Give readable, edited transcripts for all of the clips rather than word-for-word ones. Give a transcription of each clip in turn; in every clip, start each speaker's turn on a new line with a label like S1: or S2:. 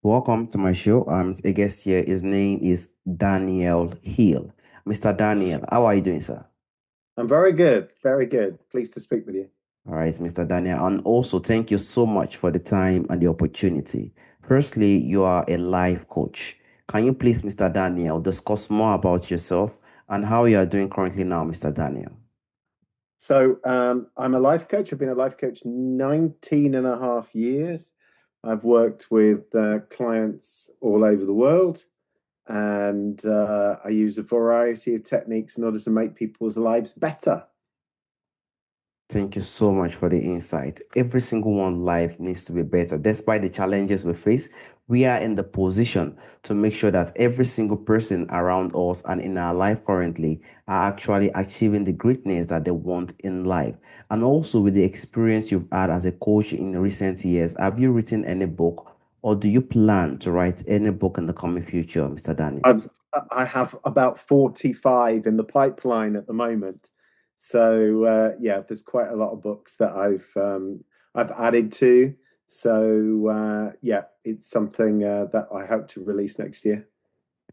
S1: Welcome to my show. A guest here. His name is Daniel Hill. Mr. Daniel, how are you doing, sir?
S2: I'm very good, very good. Pleased to speak with you.
S1: All right, Mr. Daniel. And also, thank you so much for the time and the opportunity. Firstly, you are a life coach. Can you please, Mr. Daniel, discuss more about yourself and how you are doing currently now, Mr. Daniel?
S2: I'm a life coach. I've been a life coach 19 and a half years. I've worked with clients all over the world, and I use a variety of techniques in order to make people's lives better.
S1: Thank you so much for the insight. Every single one life needs to be better. Despite the challenges we face, we are in the position to make sure that every single person around us and in our life currently are actually achieving the greatness that they want in life. And also with the experience you've had as a coach in recent years, have you written any book or do you plan to write any book in the coming future, Mr. Daniel?
S2: I've I have about 45 in the pipeline at the moment. Yeah, there's quite a lot of books that I've added to. Yeah, it's something that I hope to release next year.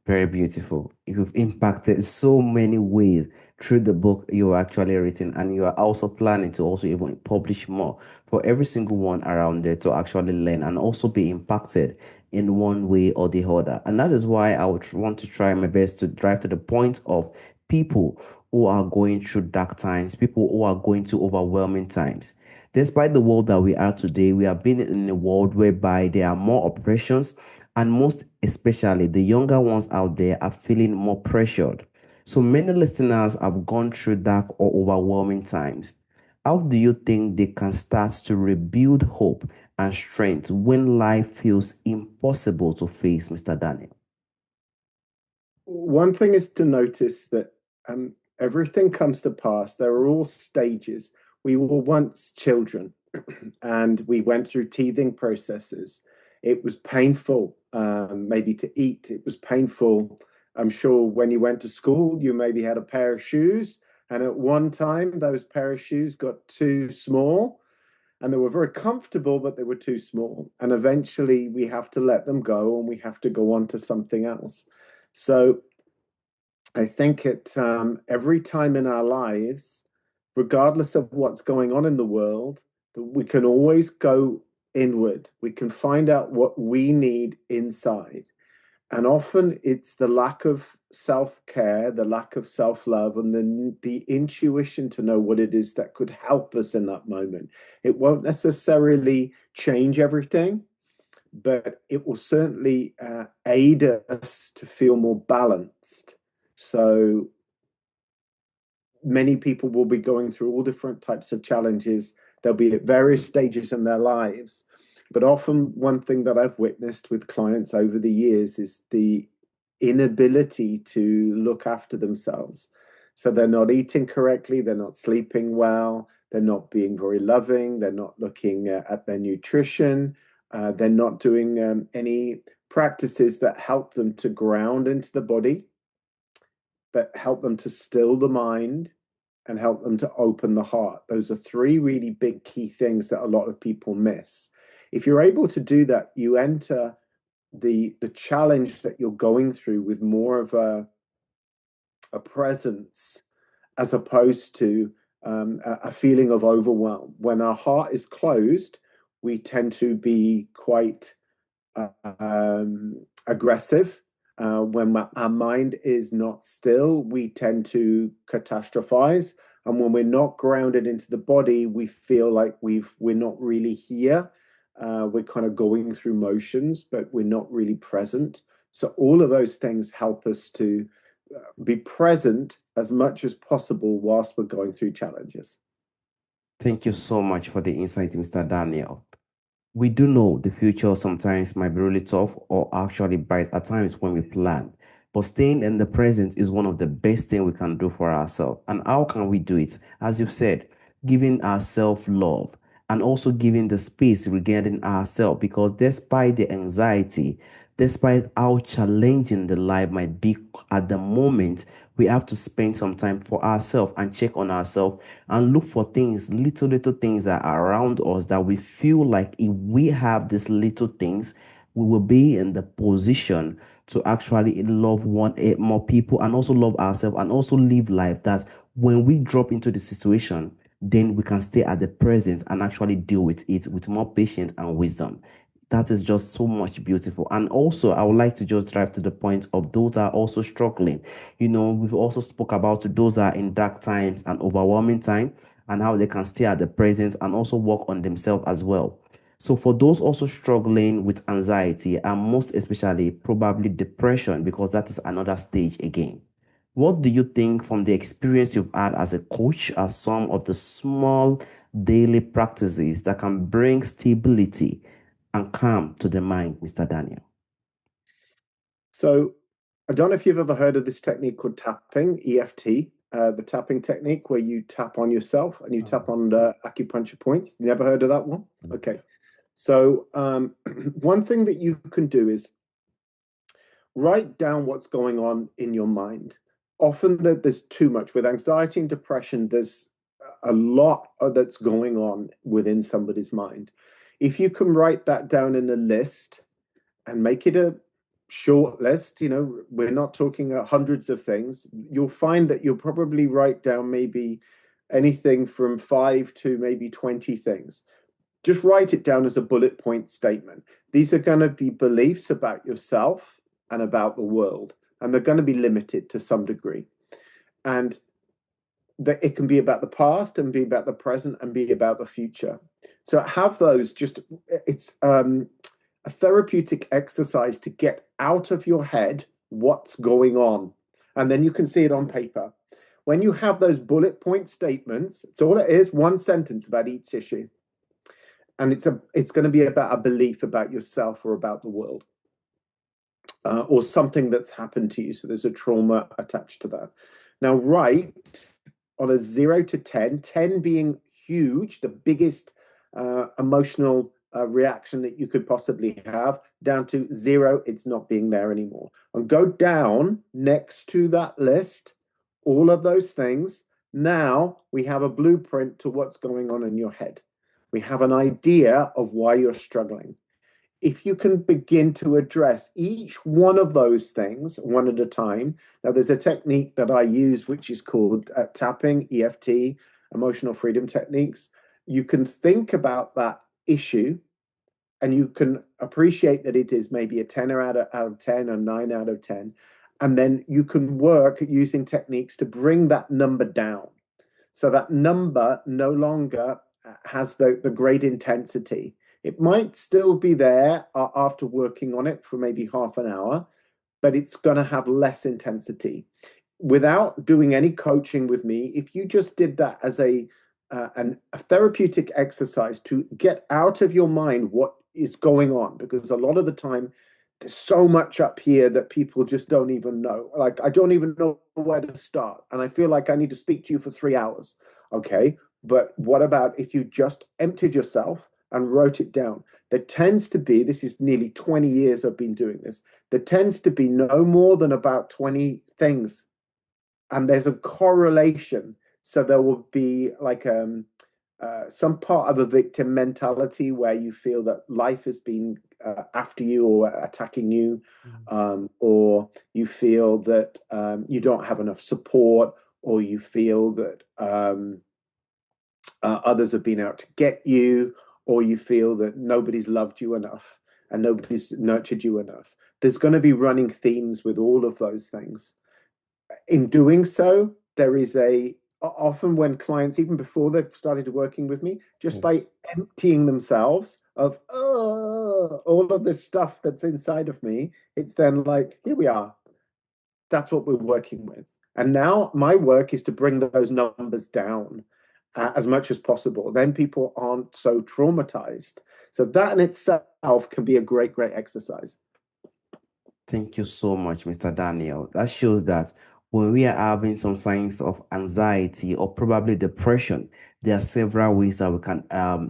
S1: Very beautiful. You've impacted so many ways through the book you actually written, and you are also planning to also even publish more for every single one around there to actually learn and also be impacted in one way or the other. And that is why I would want to try my best to drive to the point of people who are going through dark times, people who are going through overwhelming times. Despite the world that we are today, we have been in a world whereby there are more oppressions and most especially the younger ones out there are feeling more pressured. So many listeners have gone through dark or overwhelming times. How do you think they can start to rebuild hope and strength when life feels impossible to face, Mr. Daniel?
S2: One thing is to notice that everything comes to pass. There are all stages. We were once children and we went through teething processes. It was painful, maybe to eat. It was painful. I'm sure when you went to school, you maybe had a pair of shoes. And at one time, those pair of shoes got too small and they were very comfortable, but they were too small. And eventually, we have to let them go and we have to go on to something else. So I think at every time in our lives, regardless of what's going on in the world, that we can always go inward. We can find out what we need inside. And often it's the lack of self-care, the lack of self-love, and the intuition to know what it is that could help us in that moment. It won't necessarily change everything, but it will certainly aid us to feel more balanced. So many people will be going through all different types of challenges. They'll be at various stages in their lives. But often, one thing that I've witnessed with clients over the years is the inability to look after themselves. So they're not eating correctly, they're not sleeping well, they're not being very loving, they're not looking at their nutrition, they're not doing any practices that help them to ground into the body, that help them to still the mind and help them to open the heart. Those are three really big key things that a lot of people miss. If you're able to do that, you enter the challenge that you're going through with more of a presence as opposed to a feeling of overwhelm. When our heart is closed, we tend to be quite aggressive. When our mind is not still, we tend to catastrophize. And when we're not grounded into the body, we feel like we're not really here. We're kind of going through motions, but we're not really present. So all of those things help us to be present as much as possible whilst we're going through challenges.
S1: Thank you so much for the insight, Mr. Daniel. We do know the future sometimes might be really tough or actually bright at times when we plan. But staying in the present is one of the best things we can do for ourselves. And how can we do it? As you've said, giving ourselves love and also giving the space regarding ourselves. Because despite the anxiety, despite how challenging the life might be at the moment, we have to spend some time for ourselves and check on ourselves and look for things, little things that are around us that we feel like if we have these little things, we will be in the position to actually love more people and also love ourselves and also live life that when we drop into the situation, then we can stay at the present and actually deal with it with more patience and wisdom. That is just so much beautiful. And also, I would like to just drive to the point of those that are also struggling. We've also spoke about those that are in dark times and overwhelming time and how they can stay at the present and also work on themselves as well. So for those also struggling with anxiety and most especially probably depression, because that is another stage again. What do you think from the experience you've had as a coach are some of the small daily practices that can bring stability and calm to the mind, Mr. Daniel?
S2: So I don't know if you've ever heard of this technique called tapping, EFT, the tapping technique where you tap on yourself and you tap on the acupuncture points. You never heard of that one? Okay. So one thing that you can do is write down what's going on in your mind. Often there's too much. With anxiety and depression, there's a lot that's going on within somebody's mind. If you can write that down in a list and make it a short list, we're not talking hundreds of things, you'll find that you'll probably write down maybe anything from 5 to maybe 20 things. Just write it down as a bullet point statement. These are going to be beliefs about yourself and about the world, and they're going to be limited to some degree. And that it can be about the past and be about the present and be about the future. So have those it's a therapeutic exercise to get out of your head what's going on. And then you can see it on paper. When you have those bullet point statements, it's all it is, one sentence about each issue. And it's going to be about a belief about yourself or about the world, or something that's happened to you. So there's a trauma attached to that. Now, write on a 0 to 10, 10 being huge, the biggest emotional reaction that you could possibly have, down to 0, it's not being there anymore. And go down next to that list, all of those things. Now we have a blueprint to what's going on in your head. We have an idea of why you're struggling. If you can begin to address each one of those things one at a time. Now, there's a technique that I use, which is called tapping, EFT, emotional freedom techniques. You can think about that issue and you can appreciate that it is maybe a 10 out of 10 or 9 out of 10. And then you can work using techniques to bring that number down. So that number no longer has the great intensity. It might still be there after working on it for maybe half an hour, but it's going to have less intensity. Without doing any coaching with me, if you just did that as a therapeutic exercise to get out of your mind what is going on, because a lot of the time there's so much up here that people just don't even know. Like, I don't even know where to start. And I feel like I need to speak to you for 3 hours. Okay. But what about if you just emptied yourself and wrote it down? There tends to be, this is nearly 20 years I've been doing this, there tends to be no more than about 20 things. And there's a correlation. So there will be like some part of a victim mentality where you feel that life has been after you or attacking you, or you feel that you don't have enough support, or you feel that others have been out to get you, or you feel that nobody's loved you enough and nobody's nurtured you enough. There's going to be running themes with all of those things. In doing so, there is often when clients, even before they've started working with me, just by emptying themselves of all of this stuff that's inside of me, it's then like, here we are. That's what we're working with. And now my work is to bring those numbers down as much as possible. Then people aren't so traumatized. So that in itself can be a great, great exercise.
S1: Thank you so much, Mr. Daniel. That shows that when we are having some signs of anxiety or probably depression, there are several ways that we can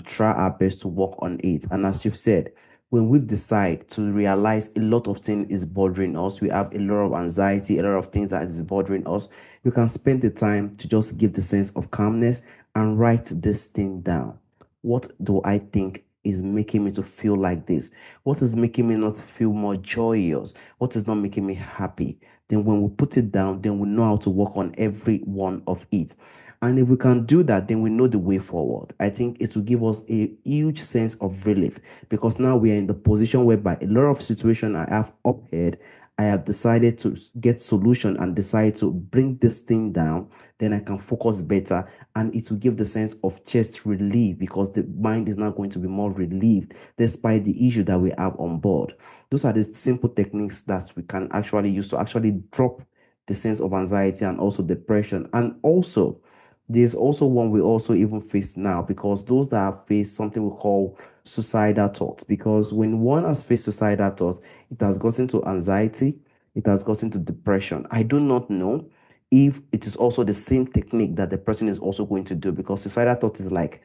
S1: try our best to work on it. And as you've said, when we decide to realize a lot of things is bothering us, we have a lot of anxiety, a lot of things that is bothering us, you can spend the time to just give the sense of calmness and write this thing down. What do I think is making me to feel like this? What is making me not feel more joyous? What is not making me happy? Then when we put it down, then we know how to work on every one of it. And if we can do that, then we know the way forward. I think it will give us a huge sense of relief because now we are in the position whereby a lot of situation I have up here, I have decided to get solution and decide to bring this thing down, then I can focus better and it will give the sense of chest relief because the mind is now going to be more relieved despite the issue that we have on board. Those are the simple techniques that we can actually use to actually drop the sense of anxiety and also depression. And also, there's also one we also even face now because those that have faced something we call suicidal thoughts. Because when one has faced suicidal thoughts, it has gotten to anxiety, it has gotten to depression. I do not know if it is also the same technique that the person is also going to do because suicidal thought is like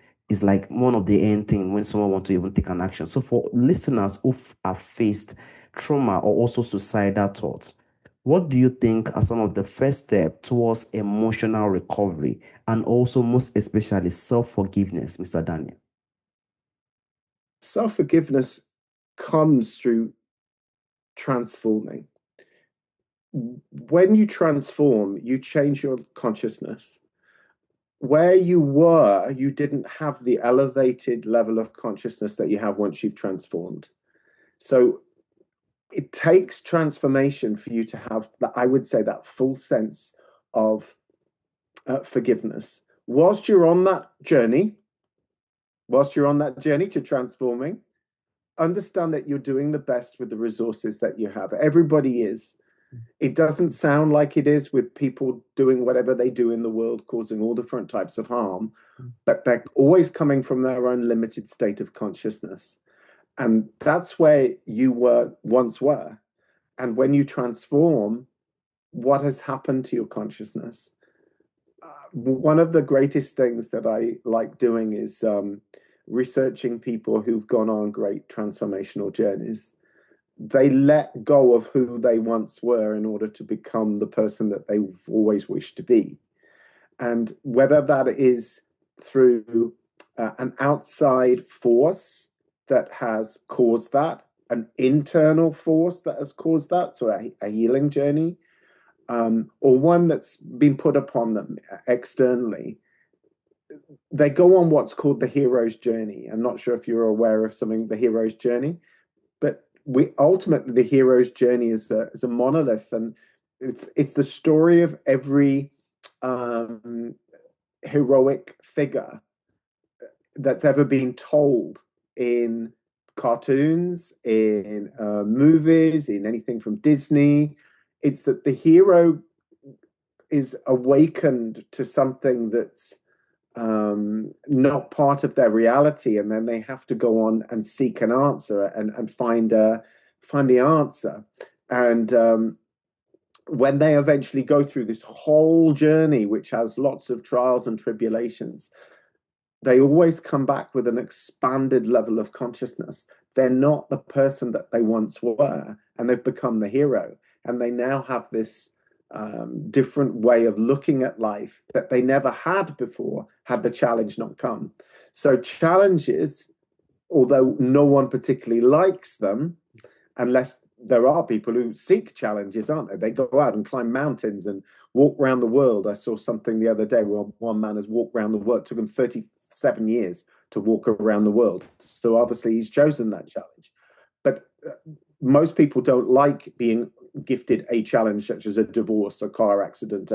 S1: one of the end thing when someone wants to even take an action. So for listeners who have faced trauma or also suicidal thoughts, what do you think are some of the first steps towards emotional recovery and also most especially self-forgiveness, Mr. Daniel?
S2: Self-forgiveness comes through transforming. When you transform, you change your consciousness. Where you were, you didn't have the elevated level of consciousness that you have once you've transformed. So it takes transformation for you to have that, I would say, that full sense of forgiveness. Whilst you're on that journey to transforming, understand that you're doing the best with the resources that you have. Everybody is. It doesn't sound like it is with people doing whatever they do in the world, causing all different types of harm, but they're always coming from their own limited state of consciousness. And that's where you once were. And when you transform, what has happened to your consciousness? One of the greatest things that I like doing is researching people who've gone on great transformational journeys. They let go of who they once were in order to become the person that they've always wished to be. And whether that is through an outside force that has caused that, an internal force that has caused that, so a healing journey, or one that's been put upon them externally, they go on what's called the hero's journey. I'm not sure if you're aware of something, the hero's journey, but we ultimately the hero's journey is a monolith, and it's the story of every heroic figure that's ever been told in cartoons, in movies, in anything from Disney. It's that the hero is awakened to something that's not part of their reality, and then they have to go on and seek an answer and find the answer. And when they eventually go through this whole journey, which has lots of trials and tribulations, they always come back with an expanded level of consciousness. They're not the person that they once were, and they've become the hero. And they now have this different way of looking at life that they never had before, had the challenge not come. So challenges, although no one particularly likes them, unless there are people who seek challenges, aren't they? They go out and climb mountains and walk around the world. I saw something the other day where one man has walked around the world. It took him 37 years to walk around the world. So obviously he's chosen that challenge. But most people don't like being gifted a challenge such as a divorce, a car accident,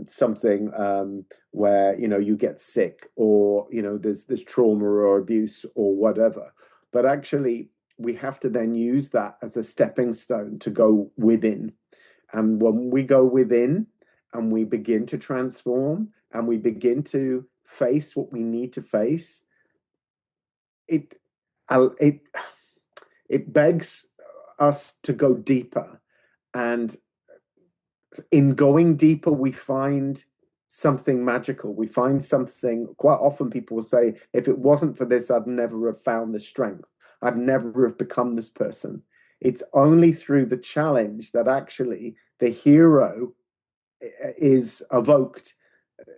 S2: something where you get sick, or there's trauma or abuse or whatever. But actually, we have to then use that as a stepping stone to go within. And when we go within and we begin to transform and we begin to face what we need to face, it it it begs us to go deeper. And in going deeper, we find something magical. We find something. Quite often people will say, if it wasn't for this, I'd never have found the strength. I'd never have become this person. It's only through the challenge that actually the hero is evoked.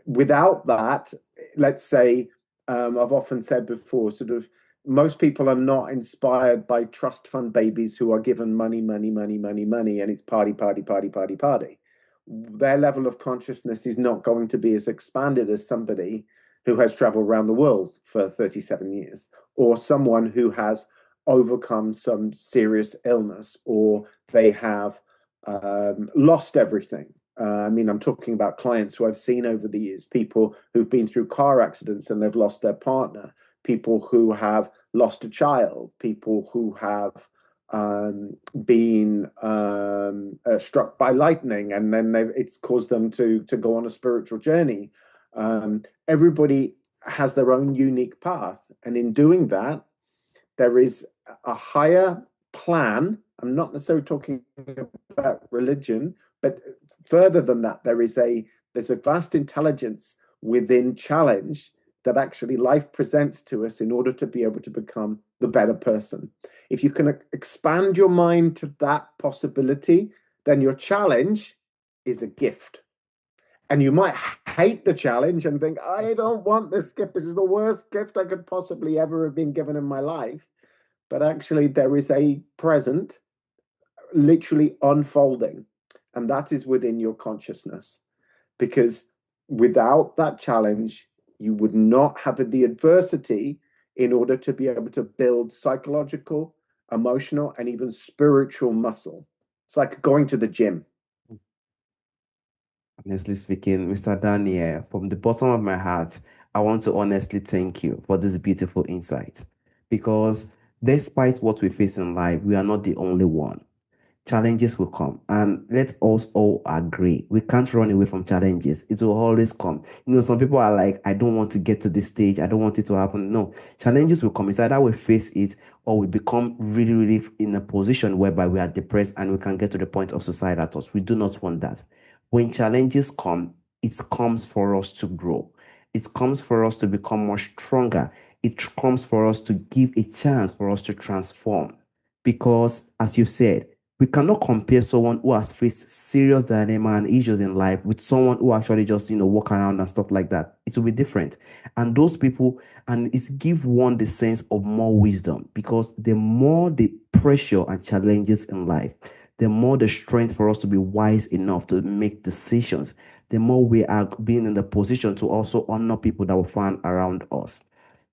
S2: Without that, let's say, I've often said before, sort of most people are not inspired by trust fund babies who are given money, money, money, money, money, and it's party, party, party, party, party. Their level of consciousness is not going to be as expanded as somebody who has traveled around the world for 37 years, or someone who has overcome some serious illness, or they have lost everything. I mean, I'm talking about clients who I've seen over the years, people who've been through car accidents and they've lost their partner, people who have lost a child, people who have been struck by lightning, and then it's caused them to go on a spiritual journey. Everybody has their own unique path, and in doing that, there is a higher plan. I'm not necessarily talking about religion, but further than that, there's a vast intelligence within challenge that actually life presents to us in order to be able to become the better person. If you can expand your mind to that possibility, then your challenge is a gift. And you might hate the challenge and think, I don't want this gift. This is the worst gift I could possibly ever have been given in my life. But actually, there is a present literally unfolding, and that is within your consciousness. Because without that challenge, you would not have the adversity in order to be able to build psychological, emotional, and even spiritual muscle. It's like going to the gym.
S1: Honestly speaking, Mr. Daniel, from the bottom of my heart, I want to honestly thank you for this beautiful insight. Because despite what we face in life, we are not the only one. Challenges will come, and let us all agree we can't run away from challenges. It will always come. Some people are like, I don't want to get to this stage, I don't want it to happen. No, challenges will come. It's either we face it or we become really, really in a position whereby we are depressed and we can get to the point of suicidal thoughts. We do not want that. When challenges come, it comes for us to grow. It comes for us to become more stronger. It comes for us to give a chance for us to transform. Because, as you said, we cannot compare someone who has faced serious dilemma and issues in life with someone who actually just walk around and stuff like that. It will be different. And those people, and it's give one the sense of more wisdom, because the more the pressure and challenges in life, the more the strength for us to be wise enough to make decisions, the more we are being in the position to also honor people that we find around us.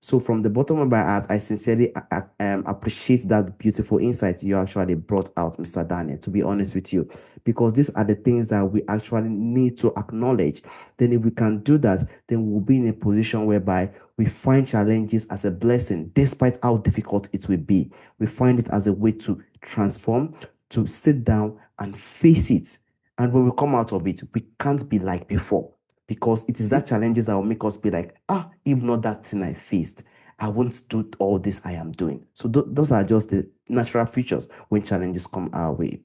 S1: So from the bottom of my heart, I sincerely appreciate that beautiful insight you actually brought out, Mr. Daniel, to be honest with you, because these are the things that we actually need to acknowledge. Then if we can do that, then we'll be in a position whereby we find challenges as a blessing, despite how difficult it will be. We find it as a way to transform, to sit down and face it. And when we come out of it, we can't be like before, because it is that challenges that will make us be like, if not that thing I faced, I won't do all this I am doing. So those are just the natural features when challenges come our way.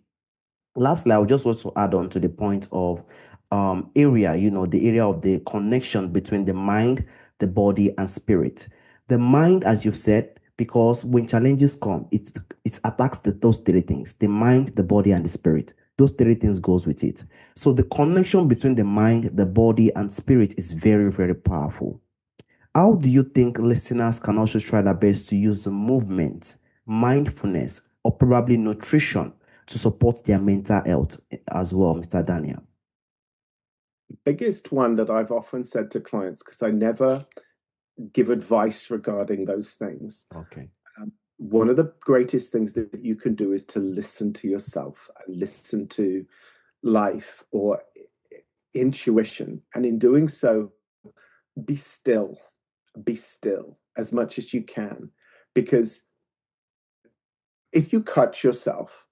S1: Lastly, I would just want to add on to the point of the area of the connection between the mind, the body, and spirit. The mind, as you've said, because when challenges come, it attacks those three things: the mind, the body, and the spirit. Those three things goes with it. So the connection between the mind, the body, and spirit is very, very powerful. How do you think listeners can also try their best to use the movement, mindfulness, or probably nutrition to support their mental health as well, Mr. Daniel?
S2: Biggest one that I've often said to clients, because I never give advice regarding those things.
S1: Okay.
S2: One of the greatest things that you can do is to listen to yourself and listen to life or intuition. And in doing so, be still, as much as you can. Because if you cut yourself,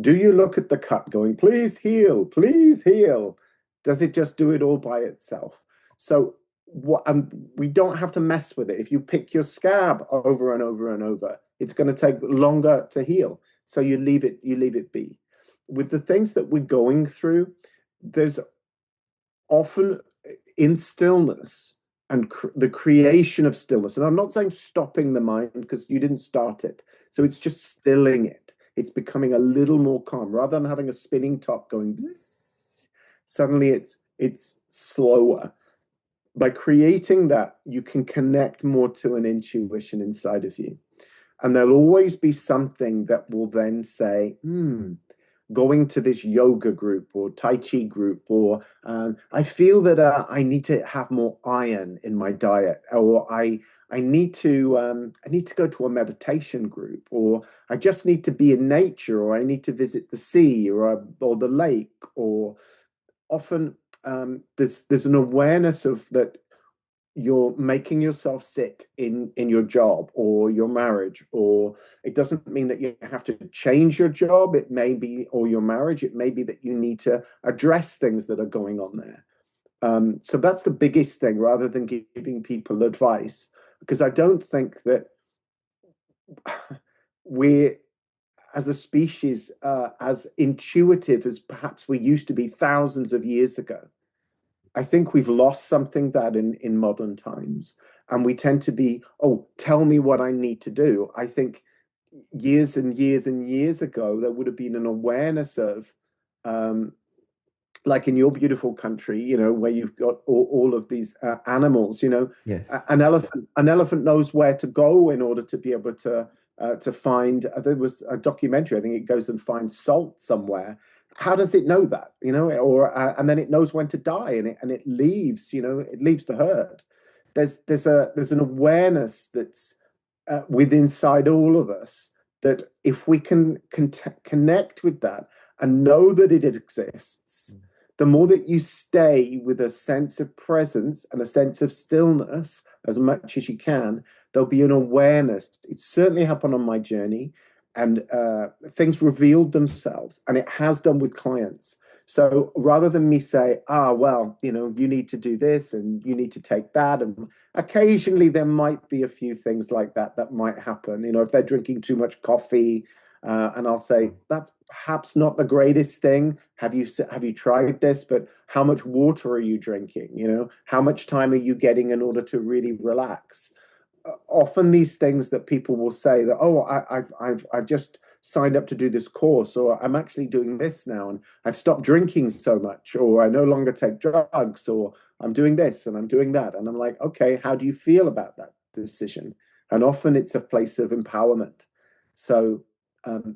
S2: do you look at the cut going, please heal, please heal? Does it just do it all by itself? So we don't have to mess with it. If you pick your scab over and over and over, it's going to take longer to heal. So you leave it be. With the things that we're going through, there's often in stillness and the creation of stillness. And I'm not saying stopping the mind, because you didn't start it. So it's just stilling it. It's becoming a little more calm rather than having a spinning top going. Suddenly it's slower. By creating that, you can connect more to an intuition inside of you. And there'll always be something that will then say, going to this yoga group or Tai Chi group, or I feel that I need to have more iron in my diet, or I need to go to a meditation group, or I just need to be in nature, or I need to visit the sea or the lake, or often there's an awareness of that you're making yourself sick in your job or your marriage, or it doesn't mean that you have to change your job, it may be, or your marriage, it may be that you need to address things that are going on there. So that's the biggest thing, rather than giving people advice, because I don't think that we're, as a species, as intuitive as perhaps we used to be thousands of years ago. I think we've lost something that in modern times, and we tend to be, oh, tell me what I need to do. I think years and years and years ago, there would have been an awareness of, um, like in your beautiful country, where you've got all of these animals,
S1: Yes.
S2: an elephant knows where to go in order to be able to find. There was a documentary. I think it goes and finds salt somewhere. How does it know that? Or and then it knows when to die, and it leaves. It leaves the herd. There's an awareness that's within inside all of us, that if we can connect with that and know that it exists, the more that you stay with a sense of presence and a sense of stillness as much as you can, there'll be an awareness. It certainly happened on my journey, and things revealed themselves, and it has done with clients. So rather than me say, well, you need to do this and you need to take that, and occasionally there might be a few things like that might happen. If they're drinking too much coffee, and I'll say that's perhaps not the greatest thing. Have you tried this? But how much water are you drinking? How much time are you getting in order to really relax? Often these things that people will say that, oh, I've just signed up to do this course, or I'm actually doing this now, and I've stopped drinking so much, or I no longer take drugs, or I'm doing this and I'm doing that, and I'm like, okay, how do you feel about that decision? And often it's a place of empowerment. So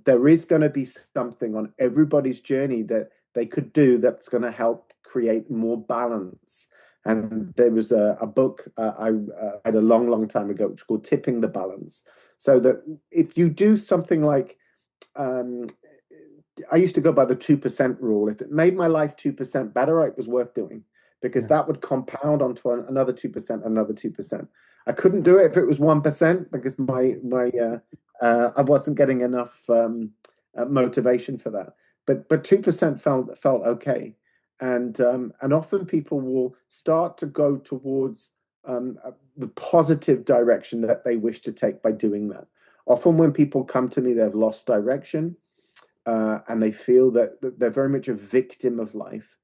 S2: there is going to be something on everybody's journey that they could do that's going to help create more balance. And there was a book I read a long, long time ago, which is called Tipping the Balance. So that if you do something like, um, I used to go by the 2% rule. If it made my life 2% better, it was worth doing, because
S1: Yeah.
S2: that would compound onto another 2%, another 2%. I couldn't do it if it was 1%, because my I wasn't getting enough motivation for that. But 2% felt okay, and often people will start to go towards the positive direction that they wish to take by doing that. Often when people come to me, they've lost direction, and they feel that they're very much a victim of life.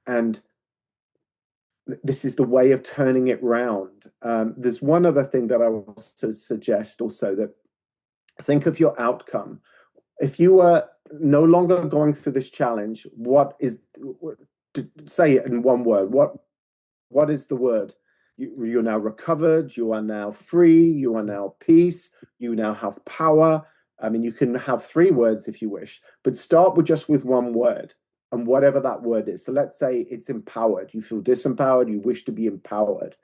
S2: And this is the way of turning it round. There's one other thing that I want to suggest also, that think of your outcome. If you were no longer going through this challenge, say it in one word, what is the word? You're now recovered, you are now free, you are now peace, you now have power. I mean, you can have three words if you wish, but start with one word, and whatever that word is. So let's say it's empowered. You feel disempowered, you wish to be empowered.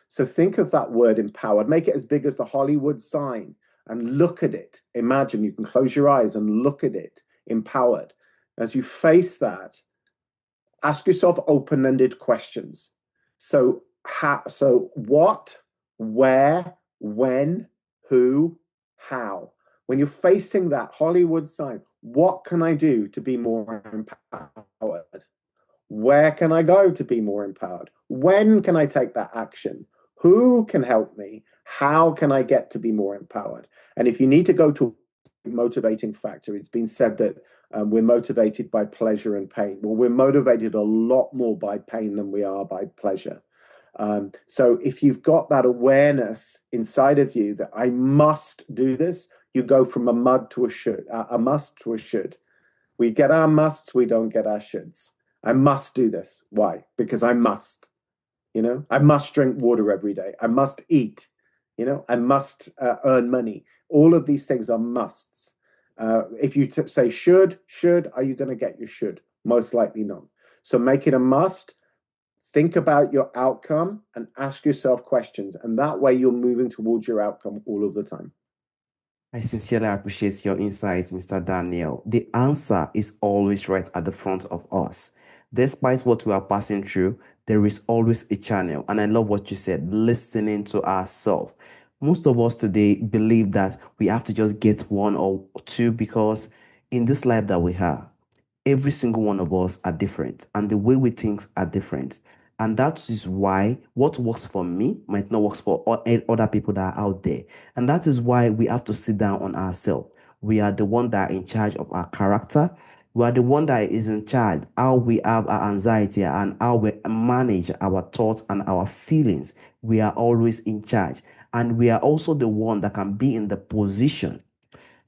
S2: So think of that word empowered, make it as big as the Hollywood sign, and look at it. Imagine, you can close your eyes and look at it, empowered. As you face that, ask yourself open-ended questions. So what, where, when, who, how? When you're facing that Hollywood sign, what can I do to be more empowered? Where can I go to be more empowered? When can I take that action? Who can help me? How can I get to be more empowered? And if you need to go to a motivating factor, it's been said that we're motivated by pleasure and pain. Well, we're motivated a lot more by pain than we are by pleasure. So if you've got that awareness inside of you that I must do this, you go from a must to a should. We get our musts, we don't get our shoulds. I must do this. Why? Because I must. I must drink water every day. I must eat. I must earn money. All of these things are musts. If you say should, are you going to get your should? Most likely not. So make it a must. Think about your outcome and ask yourself questions. And that way you're moving towards your outcome all of the time.
S1: I sincerely appreciate your insights, Mr. Daniel. The answer is always right at the front of us. Despite what we are passing through, there is always a channel. And I love what you said, listening to ourselves. Most of us today believe that we have to just get one or two because in this life that we have, every single one of us are different and the way we think are different. And that is why what works for me might not work for other people that are out there. And that is why we have to sit down on ourselves. We are the one that are in charge of our character. We are the one that is in charge how we have our anxiety and how we manage our thoughts and our feelings. We are always in charge. And we are also the one that can be in the position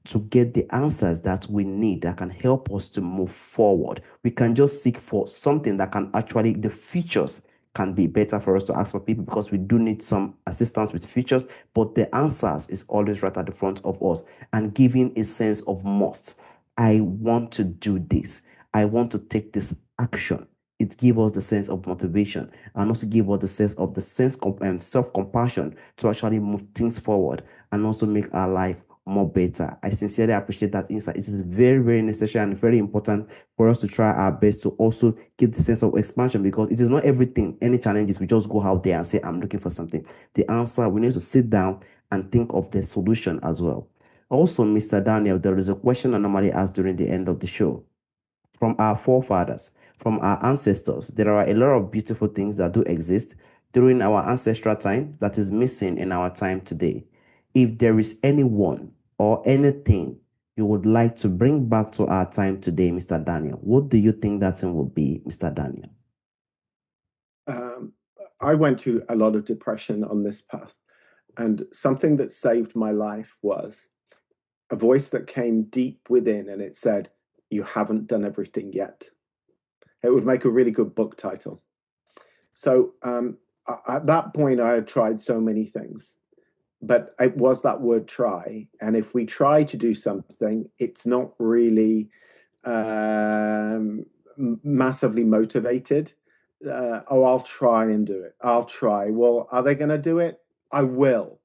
S1: to get the answers that we need that can help us to move forward. We can just seek for something that can actually, the features can be better for us to ask for people because we do need some assistance with features, but the answers is always right at the front of us and giving a sense of must. I want to do this. I want to take this action. It gives us the sense of motivation and also give us the sense of self-compassion to actually move things forward and also make our life more better. I sincerely appreciate that insight. It is very, very necessary and very important for us to try our best to also give the sense of expansion because it is not everything, any challenges, we just go out there and say, I'm looking for something. The answer, we need to sit down and think of the solution as well. Also, Mr. Daniel, there is a question I normally ask during the end of the show from our forefathers, from our ancestors. There are a lot of beautiful things that do exist during our ancestral time that is missing in our time today. If there is anyone or anything you would like to bring back to our time today, Mr. Daniel, what do you think that thing will be, Mr. Daniel?
S2: Um, I went through a lot of depression on this path. And something that saved my life was a voice that came deep within and it said, "You haven't done everything yet." It would make a really good book title. So at that point, I had tried so many things, but it was that word try. And if we try to do something, it's not really massively motivated. Oh, I'll try and do it. I'll try. Well, are they going to do it? I will.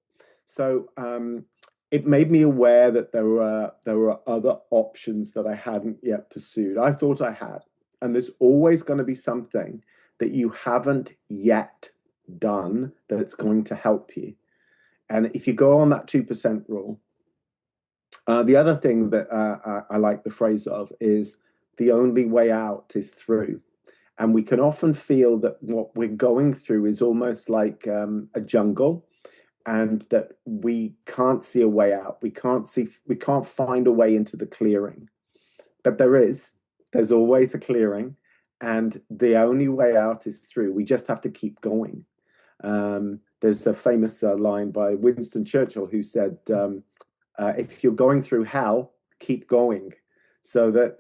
S2: So it made me aware that there were other options that I hadn't yet pursued. I thought I had, and there's always going to be something that you haven't yet done that's going to help you. And if you go on that 2% rule, the other thing that I like the phrase of is the only way out is through. And we can often feel that what we're going through is almost like a jungle and that we can't see a way out. We can't find a way into the clearing. But there's always a clearing. And the only way out is through. We just have to keep going. There's a famous line by Winston Churchill who said, if you're going through hell, keep going. So that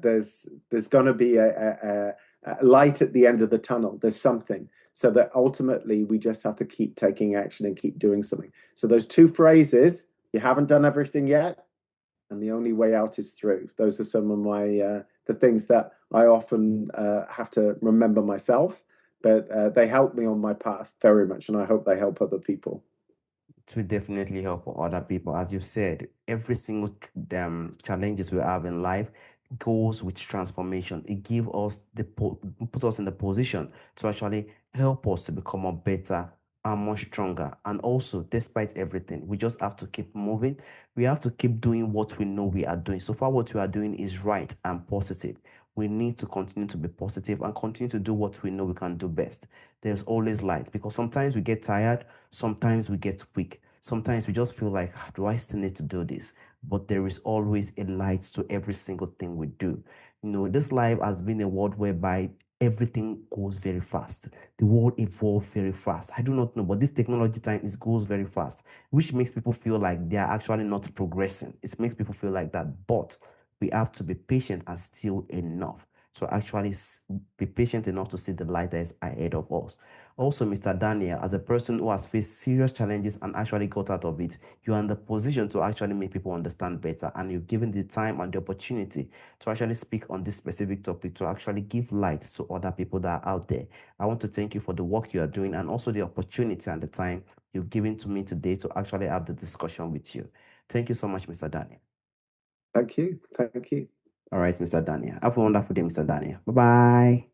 S2: there's going to be a light at the end of the tunnel. There's something. So that ultimately we just have to keep taking action and keep doing something. So those two phrases, you haven't done everything yet, and the only way out is through. Those are some of my the things that I often have to remember myself, but they help me on my path very much, and I hope they help other people.
S1: To definitely help other people. As you said, every single challenges we have in life goes with transformation. It gives us puts us in the position to actually help us to become more better and more stronger. And also, despite everything, we just have to keep moving. We have to keep doing what we know we are doing. So far, what we are doing is right and positive. We need to continue to be positive and continue to do what we know we can do best. There's always light because sometimes we get tired. Sometimes we get weak. Sometimes we just feel like, "Ah, do I still need to do this?" But there is always a light to every single thing we do. This life has been a world whereby everything goes very fast. The world evolves very fast. I do not know, but this technology time is goes very fast, which makes people feel like they are actually not progressing. It makes people feel like that. But we have to be patient and still enough to actually be patient enough to see the light that is ahead of us. Also, Mr. Daniel, as a person who has faced serious challenges and actually got out of it, you are in the position to actually make people understand better, and you've given the time and the opportunity to actually speak on this specific topic to actually give light to other people that are out there. I want to thank you for the work you are doing and also the opportunity and the time you've given to me today to actually have the discussion with you. Thank you so much, Mr. Daniel.
S2: Thank you. Thank you.
S1: All right, Mr. Daniel. Have a wonderful day, Mr. Daniel. Bye bye.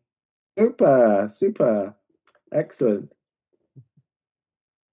S2: Super, super. Excellent.